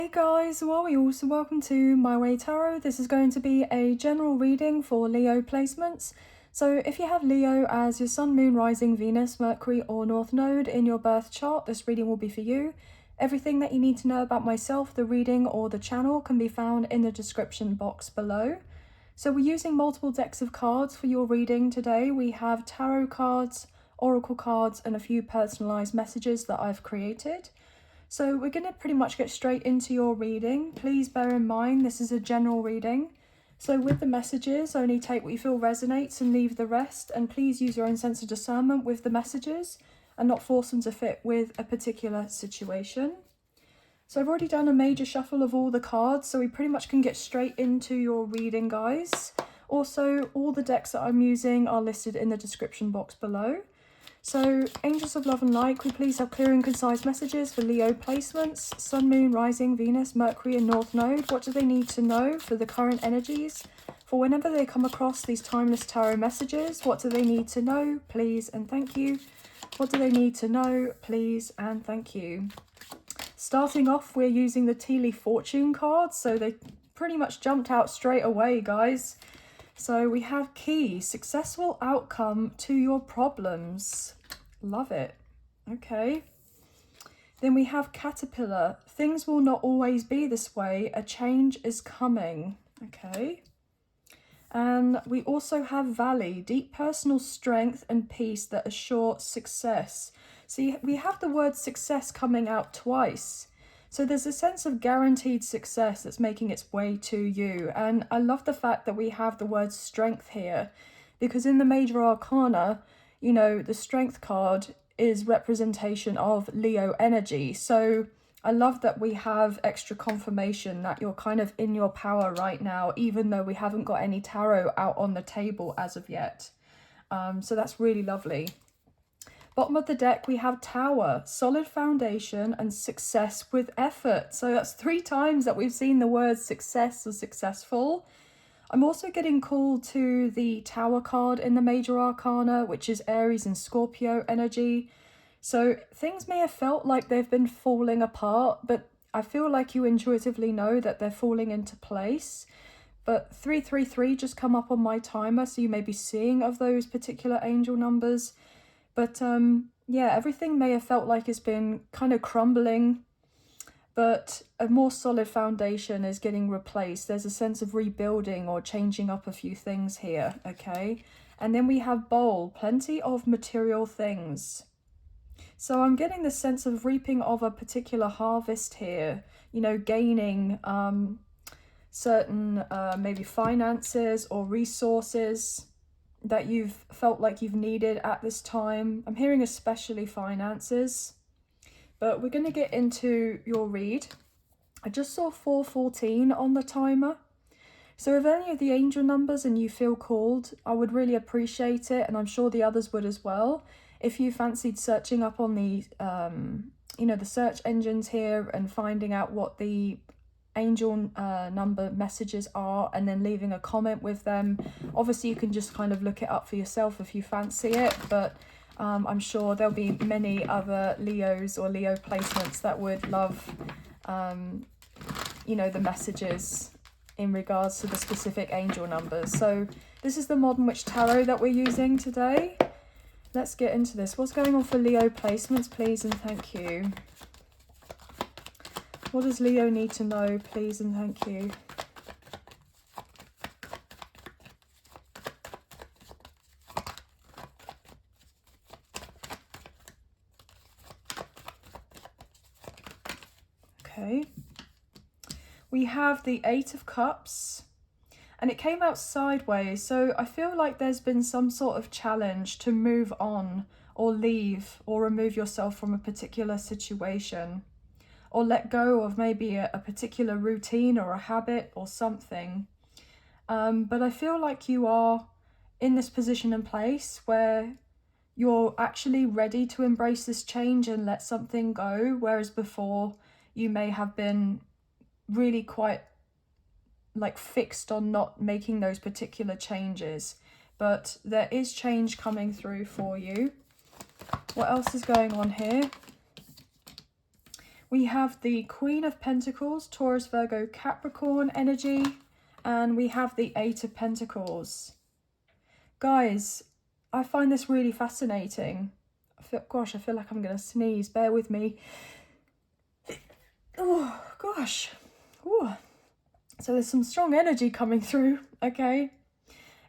Hey guys, welcome to My Way Tarot. This is going to be a general reading for Leo placements. So if you have Leo as your Sun, Moon, Rising, Venus, Mercury or North Node in your birth chart, this reading will be for you. Everything that you need to know about myself, the reading or the channel can be found in the description box below. So we're using multiple decks of cards for your reading today. We have tarot cards, oracle cards and a few personalized messages that I've created. So we're going to pretty much get straight into your reading. Please bear in mind this is a general reading. So with the messages, only take what you feel resonates and leave the rest. And please use your own sense of discernment with the messages and not force them to fit with a particular situation. So I've already done a major shuffle of all the cards, so we pretty much can get straight into your reading, guys. Also, all the decks that I'm using are listed in the description box below. So, Angels of Love and Light, could we please have clear and concise messages for Leo placements? Sun, Moon, Rising, Venus, Mercury and North Node. What do they need to know for the current energies? For whenever they come across these timeless tarot messages, what do they need to know? Please and thank you. What do they need to know? Please and thank you. Starting off, we're using the Tea Leaf Fortune cards, so they pretty much jumped out straight away, guys. So we have key, successful outcome to your problems. Love it. Okay. Then we have caterpillar. Things will not always be this way. A change is coming. Okay. And we also have valley, deep personal strength and peace that assure success. See, we have the word success coming out twice. So there's a sense of guaranteed success that's making its way to you. And I love the fact that we have the word strength here, because in the major arcana, you know, the strength card is representation of Leo energy. So I love that we have extra confirmation that you're kind of in your power right now, even though we haven't got any tarot out on the table as of yet. So that's really lovely. Bottom of the deck, we have Tower, solid foundation and success with effort. So that's 3 times that we've seen the word success or successful. I'm also getting called to the Tower card in the major arcana, which is Aries and Scorpio energy. So things may have felt like they've been falling apart, but I feel like you intuitively know that they're falling into place. But 333 just come up on my timer, so you may be seeing of those particular angel numbers. But yeah, everything may have felt like it's been kind of crumbling, but a more solid foundation is getting replaced. There's a sense of rebuilding or changing up a few things here, okay? And then we have bowl, plenty of material things. So I'm getting the sense of reaping of a particular harvest here, you know, gaining certain maybe finances or resources that you've felt like you've needed at this time. I'm hearing especially finances, but we're going to get into your read. I just saw 414 on the timer. So if any of the angel numbers and you feel called, I would really appreciate it, and I'm sure the others would as well. If you fancied searching up on the, you know, the search engines here and finding out what the angel number messages are and then leaving a comment with them. Obviously you can just kind of look it up for yourself if you fancy it, but I'm sure there'll be many other Leos or Leo placements that would love you know, the messages in regards to the specific angel numbers. So this is the Modern Witch Tarot that we're using today. Let's get into this. What's going on for Leo placements, please and thank you? What does Leo need to know, please and thank you? Okay. We have the 8 of Cups, and it came out sideways, so I feel like there's been some sort of challenge to move on or leave or remove yourself from a particular situation, or let go of maybe a particular routine or a habit or something. But I feel like you are in this position and place where you're actually ready to embrace this change and let something go, whereas before you may have been really quite like fixed on not making those particular changes. But there is change coming through for you. What else is going on here? We have the Queen of Pentacles, Taurus, Virgo, Capricorn energy, and we have the Eight of Pentacles. Guys, I find this really fascinating. Gosh, I feel like I'm going to sneeze. Bear with me. Oh, gosh. Ooh. So there's some strong energy coming through, okay?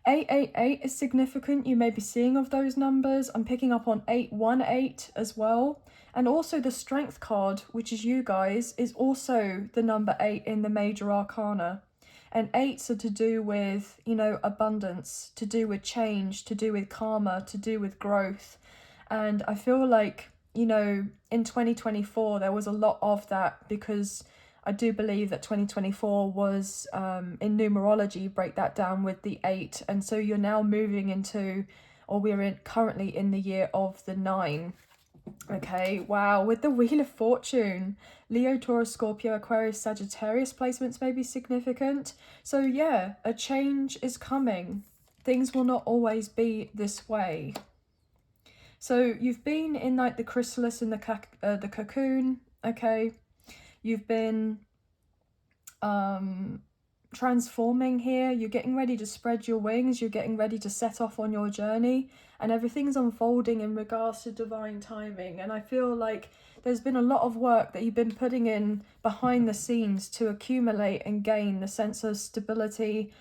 888 is significant. You may be seeing of those numbers. I'm picking up on 818 as well. And also the Strength card, which is you guys, is also the number 8 in the major arcana. And 8s are to do with, you know, abundance, to do with change, to do with karma, to do with growth. And I feel like, you know, in 2024, there was a lot of that, because I do believe that 2024 was, in numerology, break that down with the 8. And so you're now moving into, or we're currently in the year of the 9. Okay, wow, with the Wheel of Fortune, Leo, Taurus, Scorpio, Aquarius, Sagittarius placements may be significant. So yeah, a change is coming. Things will not always be this way. So you've been in like the chrysalis and the cocoon, okay? You've been transforming here. You're getting ready to spread your wings. You're getting ready to set off on your journey, and everything's unfolding in regards to divine timing. And I feel like there's been a lot of work that you've been putting in behind the scenes to accumulate and gain the sense of stability,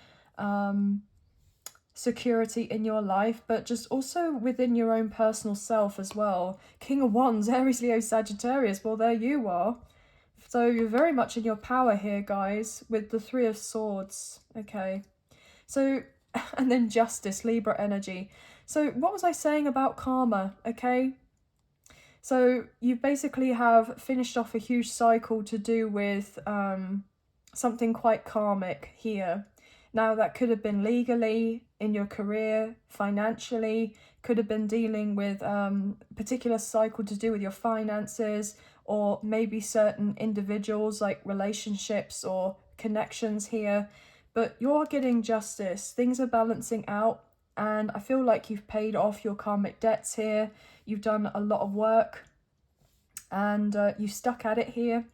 security in your life, but just also within your own personal self as well. King of Wands, Aries, Leo, Sagittarius, well, there you are. So you're very much in your power here, guys, with the Three of Swords. Okay. So, and then Justice, Libra energy. So what was I saying about karma? Okay. So you basically have finished off a huge cycle to do with something quite karmic here. Now that could have been legally, in your career, financially, could have been dealing with particular cycle to do with your finances, or maybe certain individuals, like relationships or connections here. But you're getting justice. Things are balancing out, and I feel like you've paid off your karmic debts here. You've done a lot of work, and you've stuck at it here.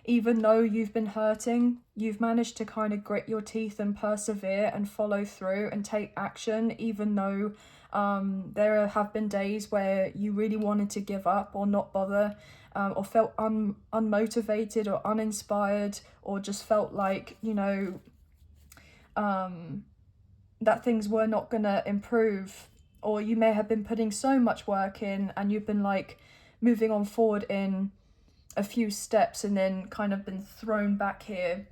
Even though you've been hurting, you've managed to kind of grit your teeth and persevere and follow through and take action, even though there have been days where you really wanted to give up or not bother, or felt unmotivated or uninspired, or just felt like, you know, that things were not going to improve. Or you may have been putting so much work in, and you've been like moving on forward in a few steps and then kind of been thrown back here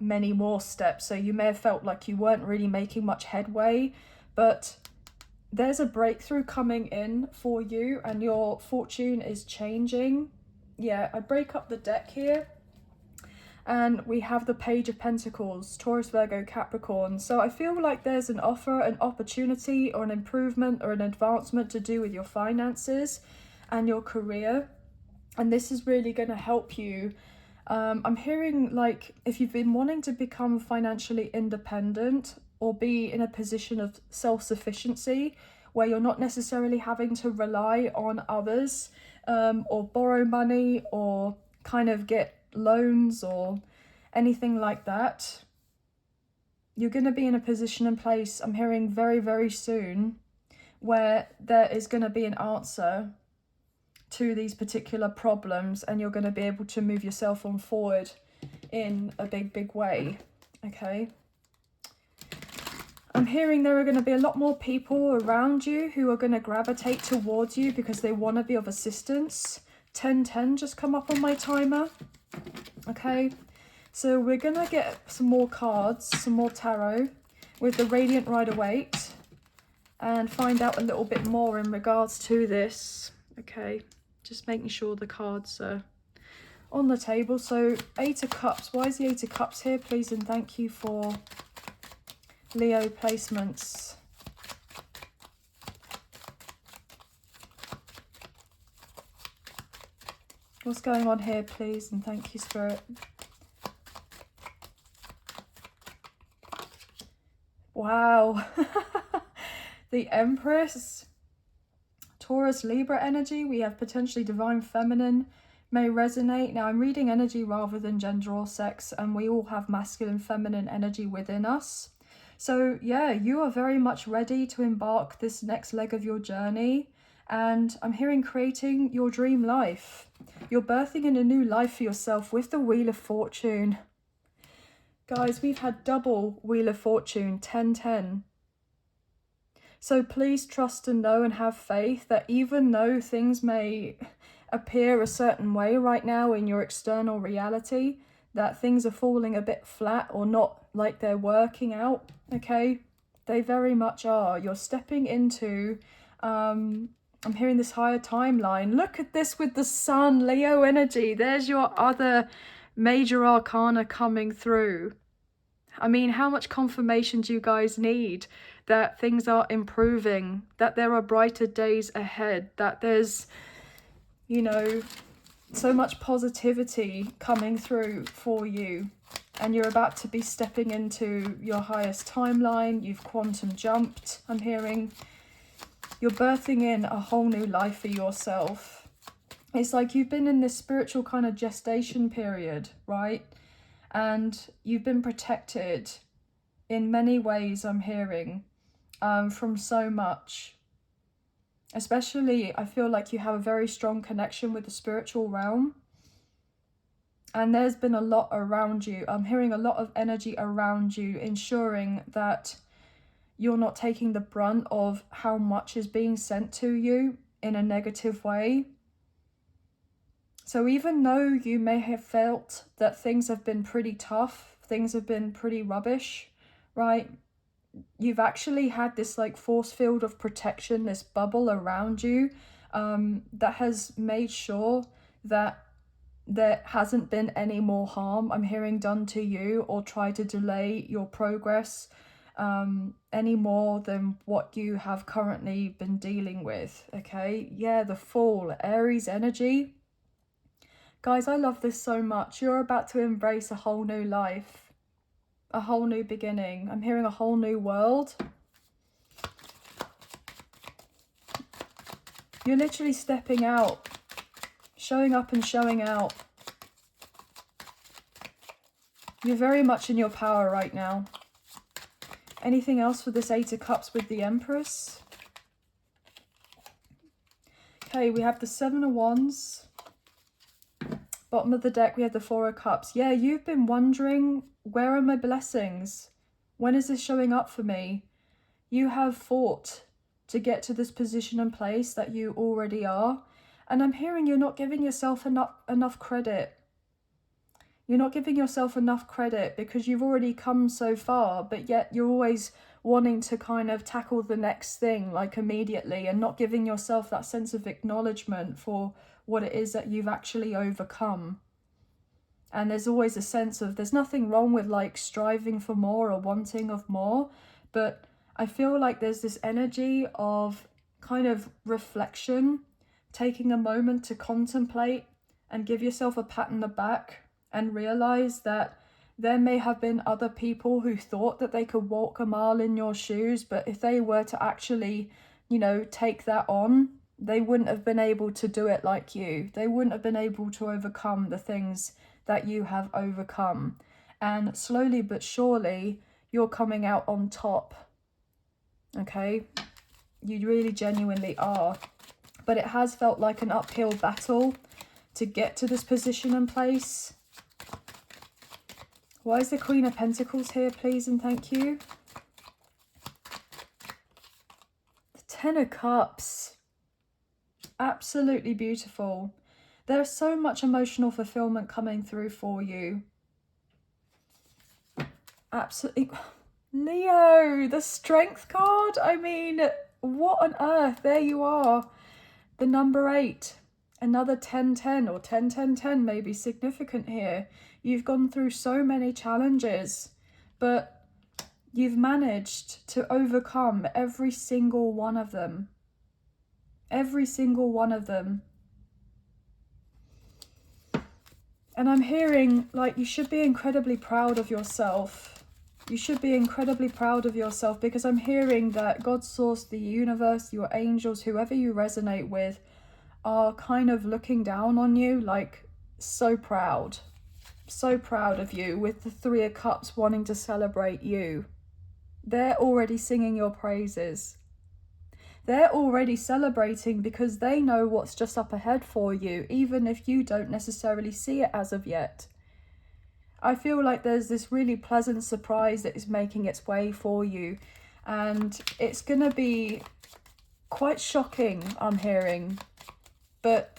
many more steps. So you may have felt like you weren't really making much headway, but there's a breakthrough coming in for you, and your fortune is changing. Yeah, I break up the deck here, and we have the Page of Pentacles, Taurus, Virgo, Capricorn. So I feel like there's an offer, an opportunity, or an improvement or an advancement to do with your finances and your career. And this is really going to help you. I'm hearing like if you've been wanting to become financially independent, or be in a position of self-sufficiency where you're not necessarily having to rely on others, or borrow money, or kind of get loans or anything like that, you're going to be in a position and place, I'm hearing very, very soon, where there is going to be an answer to these particular problems, and you're going to be able to move yourself on forward in a big, big way. Okay. I'm hearing there are going to be a lot more people around you who are going to gravitate towards you because they want to be of assistance. 1010 just come up on my timer. Okay. So we're going to get some more cards, some more tarot with the Radiant Rider-Waite, and find out a little bit more in regards to this. Okay. Just making sure the cards are on the table. So 8 of Cups. Why is the 8 of Cups here? Please and thank you for Leo placements. What's going on here, please? And thank you, Spirit. Wow. The Empress. Taurus, Libra energy. We have potentially divine feminine may resonate. Now, I'm reading energy rather than gender or sex, and we all have masculine, feminine energy within us. So yeah, you are very much ready to embark this next leg of your journey. And I'm hearing creating your dream life. You're birthing in a new life for yourself with the Wheel of Fortune. Guys, we've had double Wheel of Fortune, 10-10. So please trust and know and have faith that even though things may appear a certain way right now in your external reality, that things are falling a bit flat or not like they're working out, okay? They very much are. You're stepping into, I'm hearing this higher timeline. Look at this with the sun, Leo energy. There's your other major arcana coming through. I mean, how much confirmation do you guys need that things are improving, that there are brighter days ahead, that there's, you know, so much positivity coming through for you, and you're about to be stepping into your highest timeline. You've quantum jumped, I'm hearing. You're birthing in a whole new life for yourself. It's like you've been in this spiritual kind of gestation period, right? And you've been protected in many ways, I'm hearing, from so much. Especially, I feel like you have a very strong connection with the spiritual realm. And there's been a lot around you. I'm hearing a lot of energy around you, ensuring that you're not taking the brunt of how much is being sent to you in a negative way. So even though you may have felt that things have been pretty tough, things have been pretty rubbish, right? You've actually had this like force field of protection, this bubble around you, that has made sure that there hasn't been any more harm, I'm hearing, done to you or try to delay your progress any more than what you have currently been dealing with, okay? Yeah, the Fool, Aries energy. Guys, I love this so much. You're about to embrace a whole new life, a whole new beginning. I'm hearing a whole new world. You're literally stepping out, showing up and showing out. You're very much in your power right now. Anything else for this Eight of Cups with the Empress? Okay, we have the Seven of Wands. Bottom of the deck, we have the Four of Cups. Yeah, you've been wondering, where are my blessings? When is this showing up for me? You have fought to get to this position and place that you already are. And I'm hearing you're not giving yourself enough credit. You're not giving yourself enough credit because you've already come so far, but yet you're always wanting to kind of tackle the next thing like immediately and not giving yourself that sense of acknowledgement for what it is that you've actually overcome. And there's always a sense of, there's nothing wrong with like striving for more or wanting of more, but I feel like there's this energy of kind of reflection, taking a moment to contemplate and give yourself a pat on the back and realize that there may have been other people who thought that they could walk a mile in your shoes, but if they were to actually, you know, take that on, they wouldn't have been able to do it like you. They wouldn't have been able to overcome the things that you have overcome. And slowly but surely, you're coming out on top. Okay? You really genuinely are. But it has felt like an uphill battle to get to this position and place. Why is the Queen of Pentacles here, please and thank you? The Ten of Cups. Absolutely beautiful. There's so much emotional fulfillment coming through for you. Absolutely. Leo, the Strength card. I mean, what on earth? There you are. The number 8. Another 10-10 or 10-10-10 may be significant here. You've gone through so many challenges, but you've managed to overcome every single one of them. Every single one of them. And I'm hearing, like, you should be incredibly proud of yourself. You should be incredibly proud of yourself, because I'm hearing that God, source, the universe, your angels, whoever you resonate with, are kind of looking down on you, like so proud of you, with the Three of Cups wanting to celebrate you. They're already singing your praises. They're already celebrating because they know what's just up ahead for you, even if you don't necessarily see it as of yet. I feel like there's this really pleasant surprise that is making its way for you, and it's going to be quite shocking, I'm hearing. But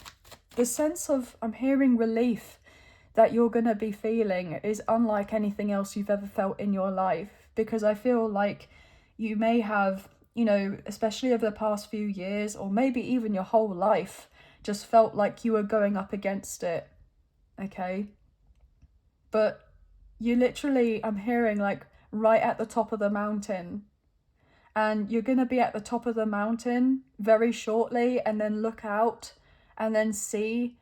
the sense of, I'm hearing relief that you're going to be feeling is unlike anything else you've ever felt in your life, because I feel like you may have, you know, especially over the past few years, or maybe even your whole life, just felt like you were going up against it, okay? But you literally, I'm hearing, like, right at the top of the mountain. And you're going to be at the top of the mountain very shortly, and then look out and then see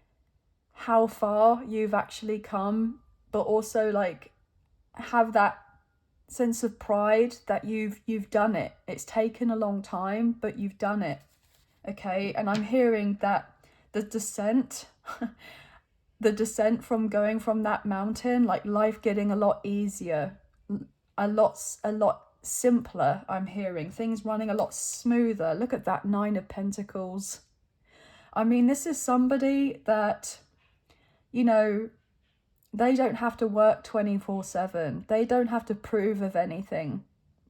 how far you've actually come, but also like have that sense of pride that you've done it. It's taken a long time, but you've done it, okay? And I'm hearing that the descent the descent from going from that mountain, like life getting a lot easier, a lot simpler. I'm hearing things running a lot smoother. Look at that Nine of Pentacles. I mean, this is somebody that, you know, they don't have to work 24/7. They don't have to prove of anything.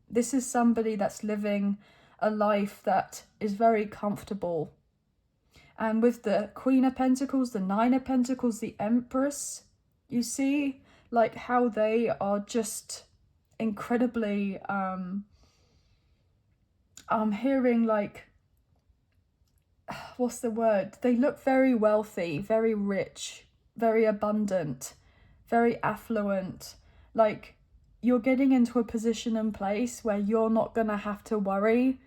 This is somebody that's living a life that is very comfortable. And with the Queen of Pentacles, the Nine of Pentacles, the Empress, you see like how they are just incredibly, I'm hearing like, what's the word? They look very wealthy, very rich, very abundant, very affluent. Like, you're getting into a position and place where you're not going to have to worry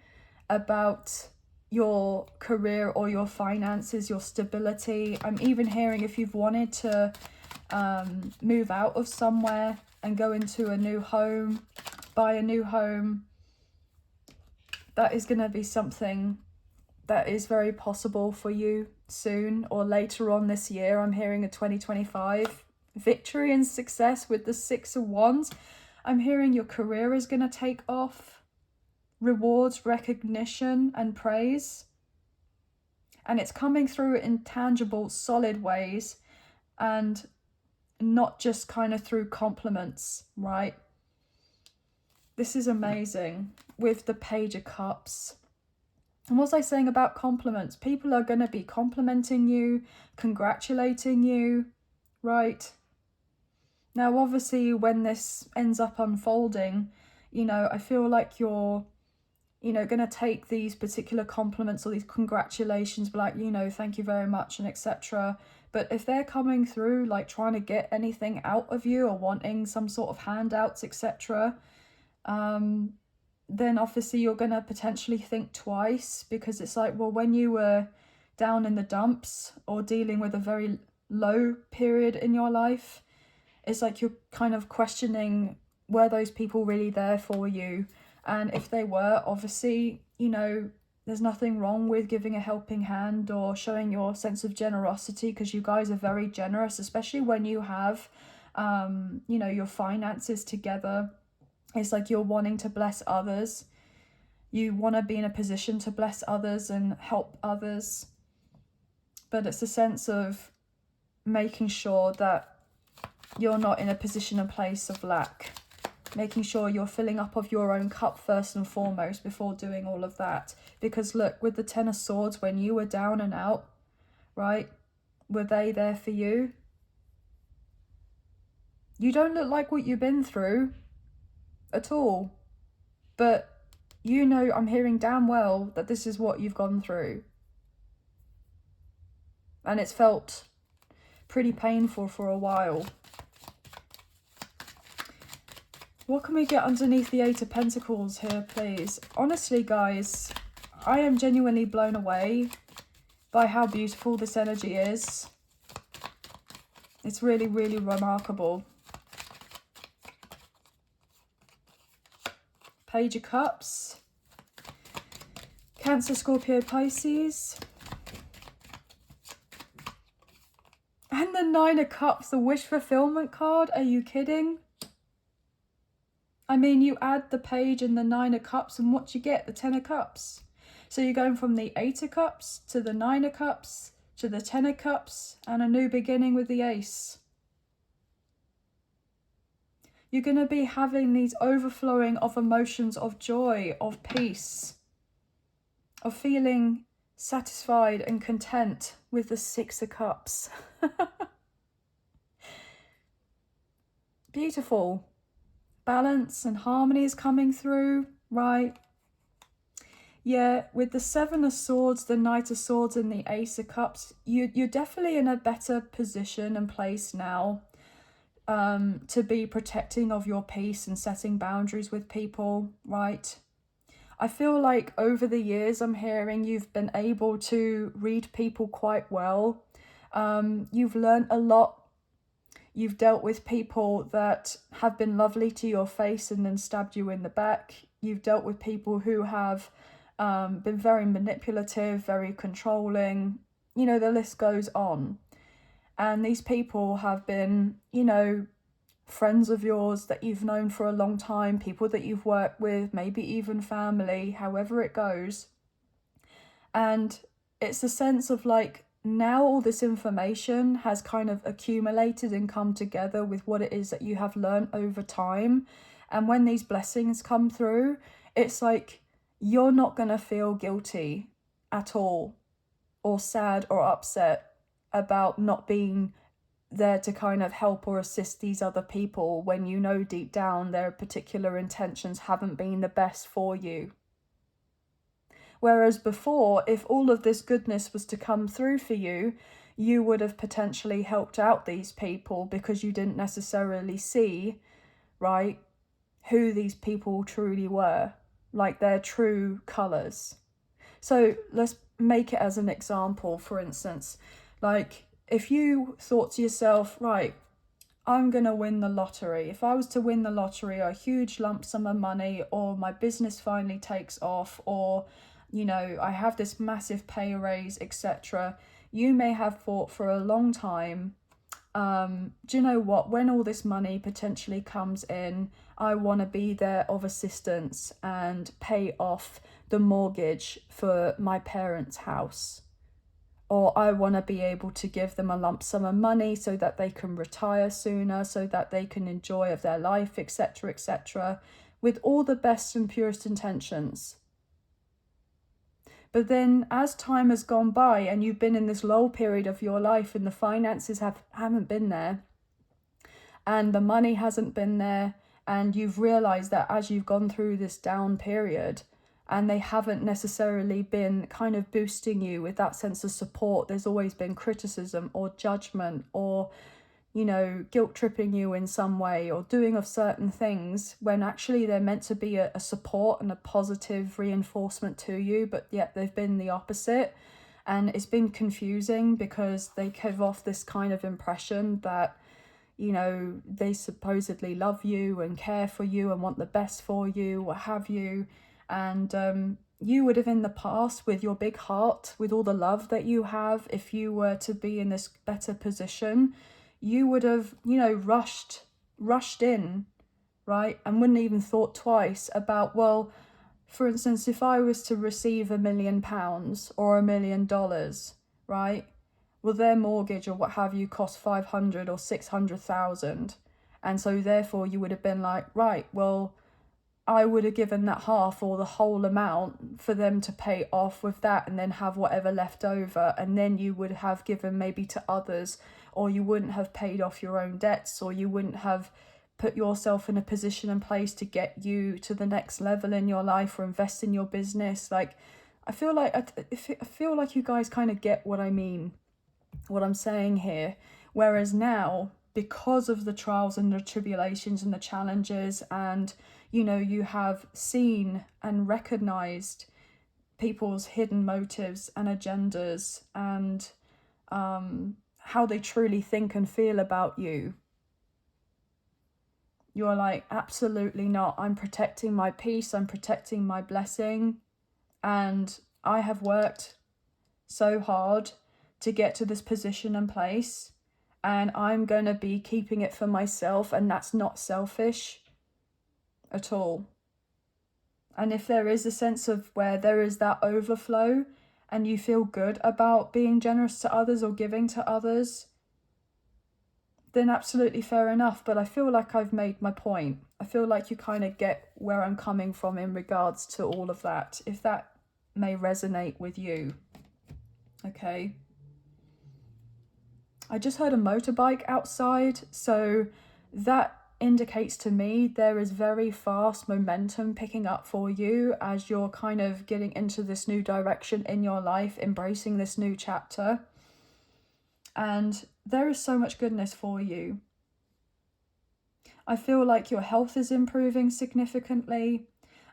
about your career or your finances, your stability. I'm even hearing if you've wanted to move out of somewhere and go into a new home, buy a new home, that is going to be something that is very possible for you soon or later on this year. I'm hearing a 2025 victory and success with the Six of Wands. I'm hearing your career is going to take off. Rewards, recognition, and praise. And it's coming through in tangible, solid ways, and not just kind of through compliments, right? This is amazing with the Page of Cups. And what was I saying about compliments? People are going to be complimenting you, congratulating you, right? Now, obviously, when this ends up unfolding, you know, I feel like you're, you know, going to take these particular compliments or these congratulations, like, you know, thank you very much and etc. But if they're coming through, like trying to get anything out of you or wanting some sort of handouts, etc., then obviously you're going to potentially think twice, because it's like, well, when you were down in the dumps or dealing with a very low period in your life, it's like you're kind of questioning, were those people really there for you? And if they were, obviously, you know, there's nothing wrong with giving a helping hand or showing your sense of generosity, because you guys are very generous, especially when you have, you know, your finances together. It's like you're wanting to bless others. You want to be in a position to bless others and help others. But it's a sense of making sure that you're not in a position and place of lack. Making sure you're filling up of your own cup first and foremost before doing all of that. Because look, with the Ten of Swords, when you were down and out, right, were they there for you? You don't look like what you've been through at all. But you know, I'm hearing damn well that this is what you've gone through. And it's felt pretty painful for a while. What can we get underneath the Eight of Pentacles here, please? Honestly, guys, I am genuinely blown away by how beautiful this energy is. It's really, really remarkable. Page of Cups. Cancer, Scorpio, Pisces. Nine of Cups, the wish fulfillment card. Are you kidding? I mean, you add the page and the Nine of Cups and what you get? The Ten of Cups. So you're going from the Eight of Cups to the Nine of Cups to the Ten of Cups and a new beginning with the Ace. You're going to be having these overflowing of emotions of joy, of peace, of feeling satisfied and content with the Six of Cups. Beautiful. Balance and harmony is coming through, right? Yeah, with the Seven of Swords, the Knight of Swords and the Ace of Cups, you're definitely in a better position and place now to be protecting of your peace and setting boundaries with people, right? I feel like over the years I'm hearing you've been able to read people quite well. You've learned a lot. You've dealt with people that have been lovely to your face and then stabbed you in the back. You've dealt with people who have been very manipulative, very controlling. You know, the list goes on. And these people have been, you know, friends of yours that you've known for a long time, people that you've worked with, maybe even family, however it goes. And it's a sense of like, now all this information has kind of accumulated and come together with what it is that you have learned over time. And when these blessings come through, it's like you're not going to feel guilty at all or sad or upset about not being there to kind of help or assist these other people when you know deep down their particular intentions haven't been the best for you. Whereas before, if all of this goodness was to come through for you, you would have potentially helped out these people because you didn't necessarily see, right, who these people truly were, like their true colours. So let's make it as an example, for instance, like if you thought to yourself, right, I'm going to win the lottery. If I was to win the lottery, a huge lump sum of money, or my business finally takes off, or, you know, I have this massive pay raise, etc. You may have thought for a long time, do you know what, when all this money potentially comes in, I want to be there of assistance and pay off the mortgage for my parents' house. Or I want to be able to give them a lump sum of money so that they can retire sooner, so that they can enjoy of their life, etc., etc., with all the best and purest intentions. But then as time has gone by and you've been in this lull period of your life and the finances haven't been there and the money hasn't been there, and you've realised that as you've gone through this down period and they haven't necessarily been kind of boosting you with that sense of support, there's always been criticism or judgment or, you know, guilt tripping you in some way or doing of certain things when actually they're meant to be a support and a positive reinforcement to you, but yet they've been the opposite. And it's been confusing because they give off this kind of impression that, you know, they supposedly love you and care for you and want the best for you, what have you. And you would have in the past, with your big heart, with all the love that you have, if you were to be in this better position, you would have, you know, rushed in, right? And wouldn't even thought twice about, well, for instance, if I was to receive £1 million or $1 million, right? Well, their mortgage or what have you cost 500 or 600,000. And so therefore you would have been like, right, well, I would have given that half or the whole amount for them to pay off with that and then have whatever left over. And then you would have given maybe to others, or you wouldn't have paid off your own debts, or you wouldn't have put yourself in a position and place to get you to the next level in your life or invest in your business. Like, I feel like you guys kind of get what I mean, what I'm saying here. Whereas now, because of the trials and the tribulations and the challenges, and, you know, you have seen and recognized people's hidden motives and agendas and how they truly think and feel about you, you're like, absolutely not. I'm protecting my peace. I'm protecting my blessing. And I have worked so hard to get to this position and place. and I'm going to be keeping it for myself, and that's not selfish at all. And if there is a sense of where there is that overflow and you feel good about being generous to others or giving to others, then absolutely fair enough. But I feel like I've made my point. I feel like you kind of get where I'm coming from in regards to all of that, if that may resonate with you. Okay. I just heard a motorbike outside, so that indicates to me there is very fast momentum picking up for you as you're kind of getting into this new direction in your life, embracing this new chapter. And there is so much goodness for you. I feel like your health is improving significantly.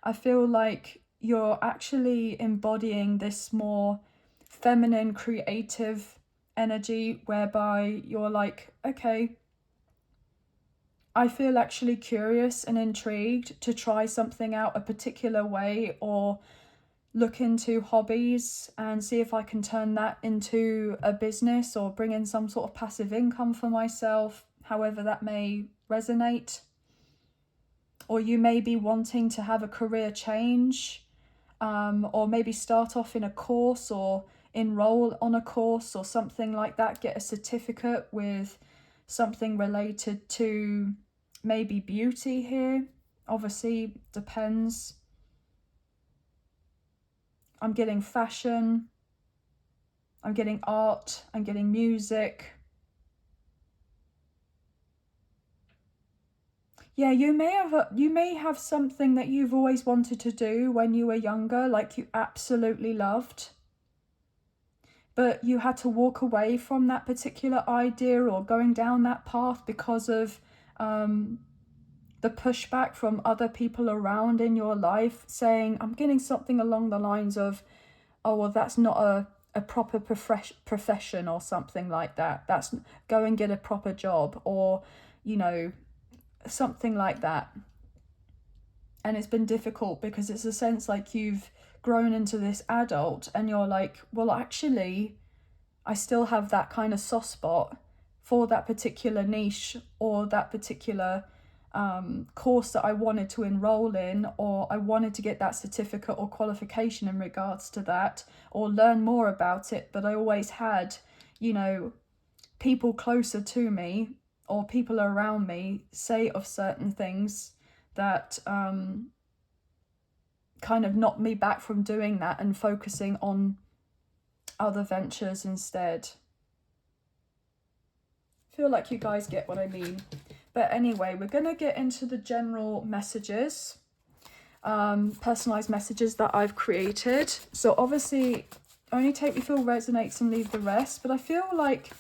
I feel like you're actually embodying this more feminine, creative energy whereby you're like, okay, I feel actually curious and intrigued to try something out a particular way, or look into hobbies and see if I can turn that into a business or bring in some sort of passive income for myself, however that may resonate. Or you may be wanting to have a career change, or maybe start off in a course or enroll on a course or something like that, get a certificate with something related to maybe beauty here. Obviously, depends. I'm getting fashion, I'm getting art, I'm getting music. Yeah, you may have something that you've always wanted to do when you were younger, like you absolutely loved, but you had to walk away from that particular idea or going down that path because of the pushback from other people around in your life, saying, I'm getting something along the lines of, oh, well, that's not a proper profession or something like that. That's go and get a proper job, or, you know, something like that. And it's been difficult because it's a sense like you've grown into this adult and you're like, well, actually, I still have that kind of soft spot for that particular niche or that particular course that I wanted to enroll in, or I wanted to get that certificate or qualification in regards to that, or learn more about it. But I always had, you know, people closer to me or people around me say of certain things that kind of knocked me back from doing that and focusing on other ventures instead. I feel like you guys get what I mean. But anyway, we're going to get into the general messages, personalized messages that I've created. So obviously, only take me feel resonates and leave the rest. But I feel like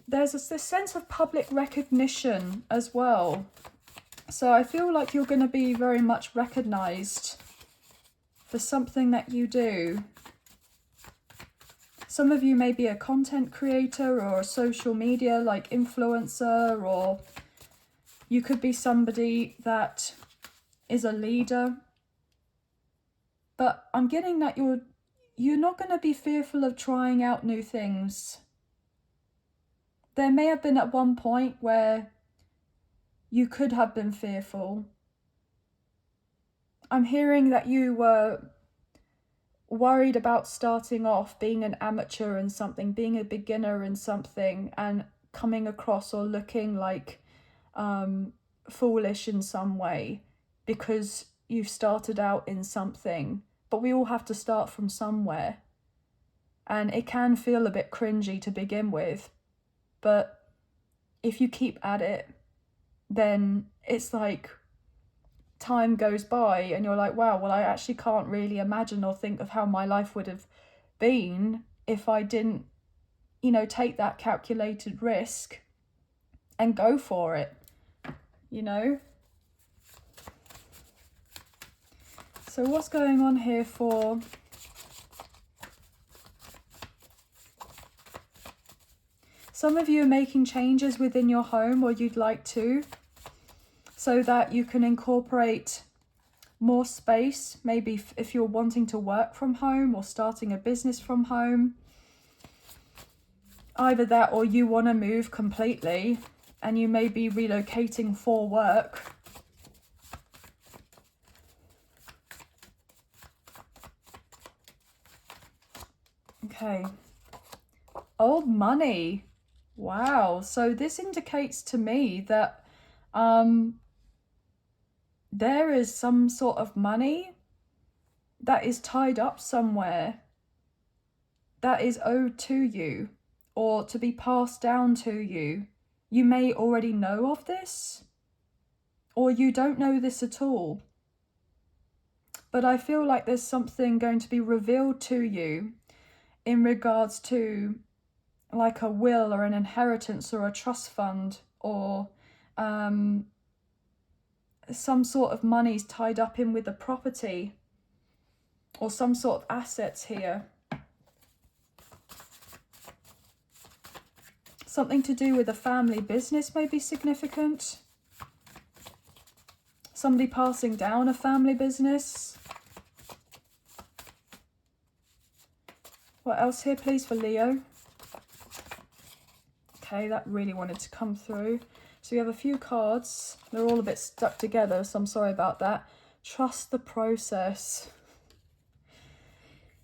there's this sense of public recognition as well. So I feel like you're going to be very much recognized for something that you do. Some of you may be a content creator or a social media like influencer, or you could be somebody that is a leader. But I'm getting that you're not going to be fearful of trying out new things. There may have been at one point where you could have been fearful. I'm hearing that you were worried about starting off, being an amateur in something, being a beginner in something, and coming across or looking like foolish in some way because you've started out in something. But we all have to start from somewhere, and it can feel a bit cringy to begin with, but if you keep at it, then it's like time goes by and you're like, wow, well, I actually can't really imagine or think of how my life would have been if I didn't, you know, take that calculated risk and go for it, you know? So what's going on here for some of you? Are making changes within your home, or you'd like to, so that you can incorporate more space, maybe if you're wanting to work from home or starting a business from home. either that or you want to move completely and you may be relocating for work. Okay. Old money. Wow. So this indicates to me that there is some sort of money that is tied up somewhere that is owed to you or to be passed down to you. You may already know of this, or you don't know this at all. But I feel like there's something going to be revealed to you in regards to like a will or an inheritance or a trust fund, or some sort of money's tied up in with the property or some sort of assets here. Something to do with a family business may be significant. Somebody passing down a family business. What else here, please, for Leo? Okay, that really wanted to come through. So we have a few cards. They're all a bit stuck together, so I'm sorry about that. Trust the process.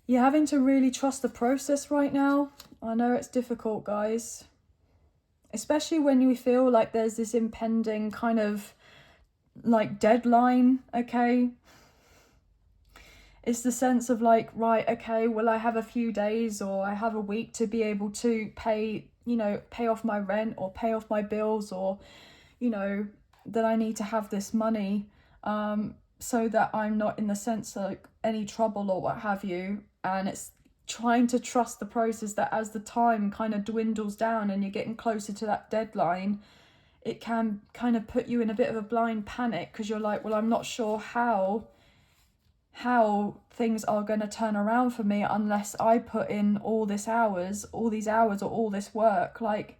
You're having to really trust the process right now. I know it's difficult, guys. Especially when you feel like there's this impending kind of like deadline, okay? It's the sense of like, right, okay, well, I have a few days or I have a week to be able to pay, you know, pay off my rent or pay off my bills, or, you know, that I need to have this money so that I'm not in the sense of any trouble or what have you. And it's trying to trust the process that as the time kind of dwindles down and you're getting closer to that deadline, it can kind of put you in a bit of a blind panic because you're like, well, I'm not sure how things are going to turn around for me unless I put in all these hours or all this work. Like,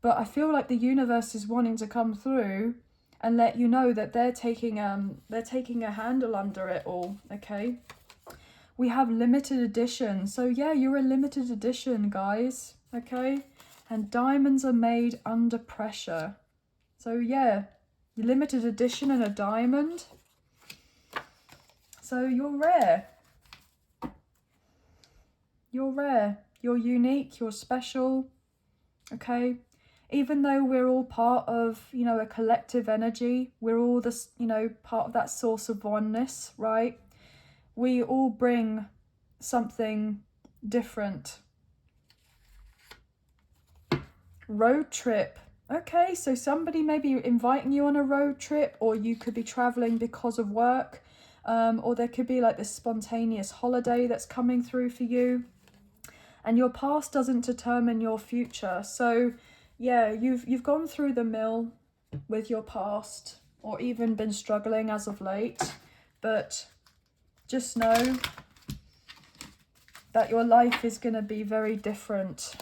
but I feel like the universe is wanting to come through and let you know that they're taking a handle under it all. Okay, we have limited edition. So yeah, you're a limited edition, guys. Okay, and diamonds are made under pressure. So yeah, limited edition and a diamond. So you're rare. You're rare. You're unique. You're special. Okay. Even though we're all part of, you know, a collective energy, we're all this, you know, part of that source of oneness, right? We all bring something different. Road trip. Okay, so somebody may be inviting you on a road trip, or you could be traveling because of work. Or there could be like this spontaneous holiday that's coming through for you. And your past doesn't determine your future. So yeah, you've gone through the mill with your past, or even been struggling as of late. But just know that your life is going to be very different.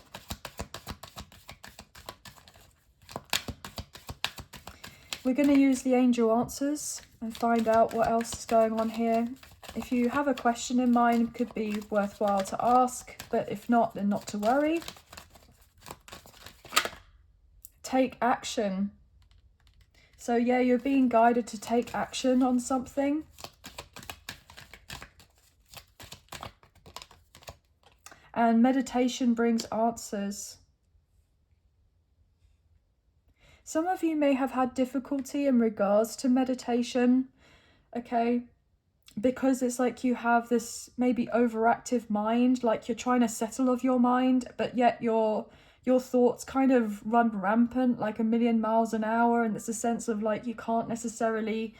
We're going to use the angel answers and find out what else is going on here. If you have a question in mind, it could be worthwhile to ask, but if not, then not to worry. Take action. So yeah, you're being guided to take action on something. And meditation brings answers. Some of you may have had difficulty in regards to meditation, okay? Because it's like you have this maybe overactive mind, like you're trying to settle of your mind, but yet your thoughts kind of run rampant like a million miles an hour, and it's a sense of like you can't necessarily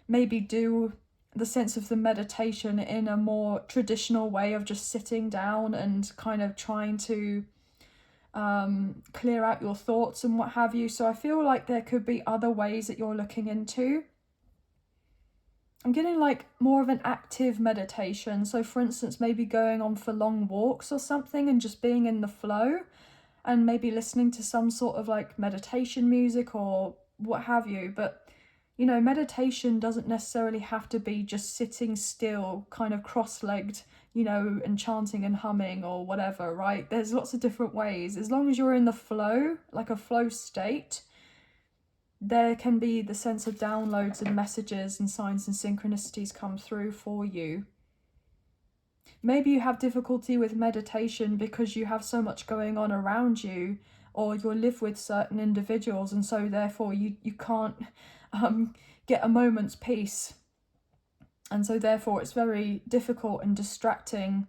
maybe do the sense of the meditation in a more traditional way of just sitting down and kind of trying to clear out your thoughts and what have you. So I feel like there could be other ways that you're looking into. I'm getting like more of an active meditation. So for instance, maybe going on for long walks or something and just being in the flow, and maybe listening to some sort of like meditation music or what have you. But You know, meditation doesn't necessarily have to be just sitting still, kind of cross-legged, you know, and chanting and humming or whatever, right? There's lots of different ways. As long as you're in the flow, like a flow state, there can be the sense of downloads and messages and signs and synchronicities come through for you. Maybe you have difficulty with meditation because you have so much going on around you, or you live with certain individuals, and so therefore you can't get a moment's peace. And so therefore it's very difficult and distracting.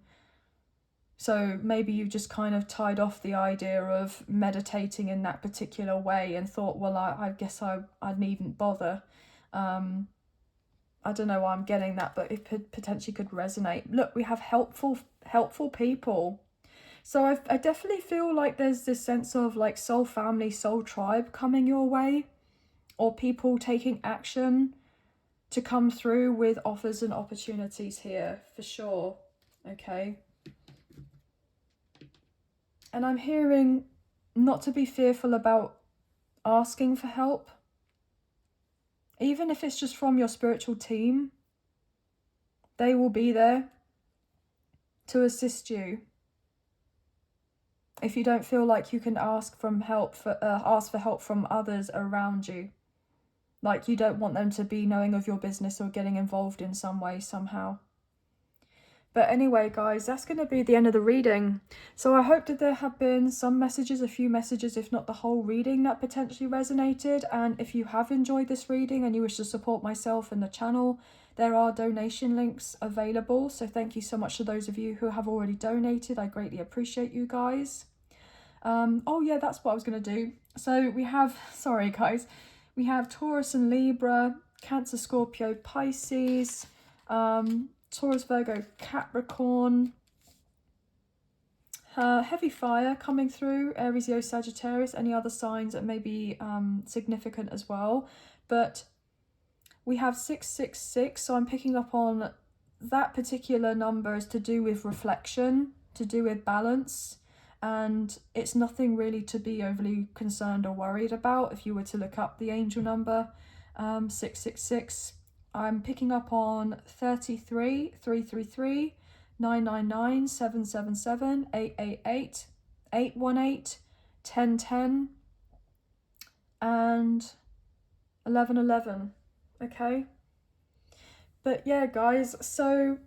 So maybe you just kind of tied off the idea of meditating in that particular way and thought, well, I guess I needn't bother. I don't know why I'm getting that, but it potentially could resonate. Look, we have helpful people. So I definitely feel like there's this sense of like soul family, soul tribe coming your way, or people taking action to come through with offers and opportunities here, for sure. Okay. And I'm hearing not to be fearful about asking for help. Even if it's just from your spiritual team, they will be there to assist you. If you don't feel like you can ask for help from others around you, like you don't want them to be knowing of your business or getting involved in some way, somehow. But anyway, guys, that's going to be the end of the reading. So I hope that there have been some messages, a few messages, if not the whole reading, that potentially resonated. And if you have enjoyed this reading and you wish to support myself and the channel, there are donation links available. So thank you so much to those of you who have already donated. I greatly appreciate you guys. Oh yeah, that's what I was going to do. So we have, sorry guys, we have Taurus and Libra, Cancer, Scorpio, Pisces, Taurus, Virgo, Capricorn, heavy fire coming through, Aries, Leo, Sagittarius, any other signs that may be significant as well. But we have 666, so I'm picking up on that particular number is to do with reflection, to do with balance, and it's nothing really to be overly concerned or worried about. If you were to look up the angel number, 666, I'm picking up on 33, 333, 999, 777, 888, 818, 1010, and 1111. Okay, but yeah guys, so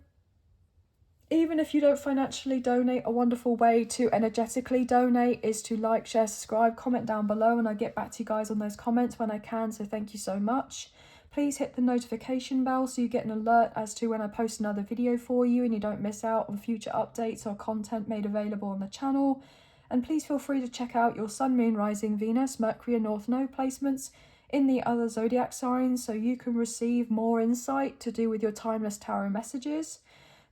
even if you don't financially donate, a wonderful way to energetically donate is to like, share, subscribe, comment down below, and I get back to you guys on those comments when I can, so thank you so much. Please hit the notification bell so you get an alert as to when I post another video for you and you don't miss out on future updates or content made available on the channel. And please feel free to check out your Sun, Moon, Rising, Venus, Mercury and North Node placements in the other zodiac signs so you can receive more insight to do with your timeless tarot messages.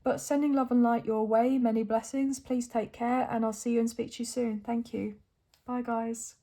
But sending love and light your way, many blessings, please take care, and I'll see you and speak to you soon. Thank you. Bye guys.